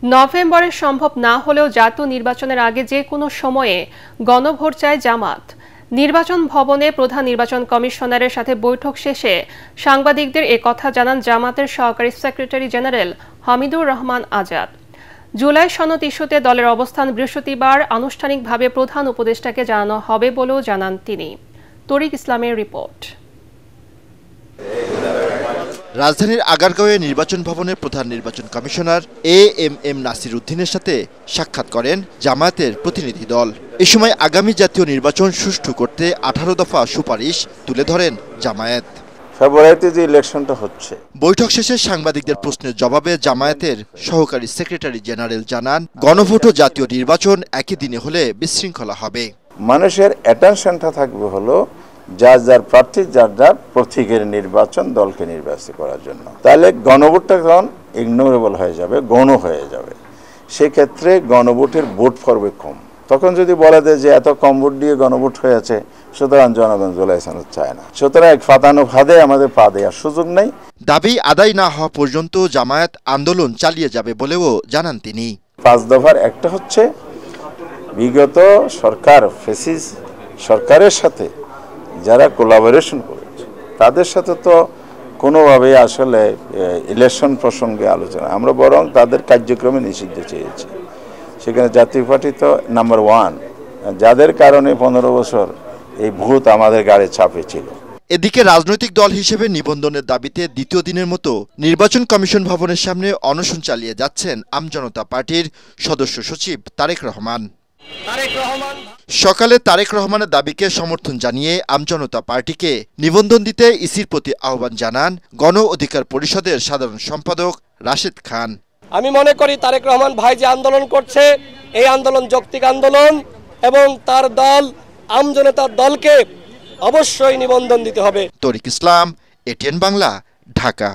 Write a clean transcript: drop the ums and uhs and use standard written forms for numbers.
নভেম্বরে সম্ভব না হলেও জাতীয় নির্বাচনের আগে যে কোনো সময়ে গণভোট চায় জামাত। নির্বাচন ভবনে প্রধান নির্বাচন কমিশনারের সাথে বৈঠক শেষে সাংবাদিকদের কথা জানান জামাতের সহকারী সেক্রেটারি জেনারেল হামিদুর রহমান আজাদ। জুলাই সনদ ইস্যুতে দলের অবস্থান বৃহস্পতিবার আনুষ্ঠানিকভাবে প্রধান উপদেষ্টাকে জানানো হবে বলেও জানান তিনি। তরিক ইসলামের রিপোর্ট। রাজধানীর আগারগাঁওয়ে নির্বাচন ভবনের প্রধান নির্বাচন কমিশনার এম নাসির উদ্দিনের সাথে সাক্ষাৎ করেন জামায়াতের প্রতিনিধি দল। এ সময় আগামী জাতীয় নির্বাচন সুষ্ঠু করতে 18 দফা সুপারিশ তুলে ধরেন জামায়াত। ফেব্রুয়ারিতে যে ইলেকশনটা হচ্ছে। বৈঠক শেষে সাংবাদিকদের প্রশ্নের জবাবে জামায়াতের সহকারী সেক্রেটারি জেনারেল জানান, গণভোট ও জাতীয় নির্বাচন একই দিনে হলে বিশৃঙ্খলা হবে। মানুষের অ্যাটেনশনটা থাকবে হলো যার যার প্রার্থী যার যার প্রতীকের নির্বাচন দলকে নির্বাচিত করার জন্য। তাহলে গণভোটটা তখন ইগনোরেবল হয়ে যাবে, গণ হয়ে যাবে। সেক্ষেত্রে গণভোটের ভোট পড়বে কম। তখন যদি বলা যায় যে এত কম ভোট দিয়ে গণভোট হয়েছে, সুতরাং জনগণ জুলাই সনদ চায় না, সুতরাং এক ফাতানো ফাঁদে আমাদের পা দেওয়ার সুযোগ নেই। দাবি আদায় না হওয়া পর্যন্ত জামায়াত আন্দোলন চালিয়ে যাবে বলেও জানান তিনি। 5 দফার একটা হচ্ছে বিগত সরকার ফেসিস সরকারের সাথে যারা কোলাবোরেশন করেছে তাদের সাথে তো কোনোভাবেই আসলে ইলেকশন প্রসঙ্গে আলোচনা, আমরা বরং তাদের কার্যক্রমে নিষিদ্ধ চেয়েছি। সেখানে জাতীয় পার্টি তো নাম্বার 1, যাদের কারণে 15 বছর এই ভূত আমাদের গাড়ি চাপে ছিল। এদিকে রাজনৈতিক দল হিসেবে নিবন্ধনের দাবিতে দ্বিতীয় দিনের মতো নির্বাচন কমিশন ভবনের সামনে অনশন চালিয়ে যাচ্ছেন আমজনতা পার্টির সদস্য সচিব তারেক রহমান। সকালে তারেক রহমানের দাবিকে সমর্থন জানিয়ে আমজনতা পার্টিকে নিবন্ধন দিতে ইসির প্রতি আহ্বান জানান গণ অধিকার পরিষদের সাধারণ সম্পাদক রাশেদ খান। আমি মনে করি তারেক রহমান ভাই যে আন্দোলন করছে এই আন্দোলন যৌক্তিক আন্দোলন এবং তার দল আমজনতার দলকে অবশ্যই নিবন্ধন দিতে হবে। তরিক ইসলাম, এটিএন বাংলা, ঢাকা।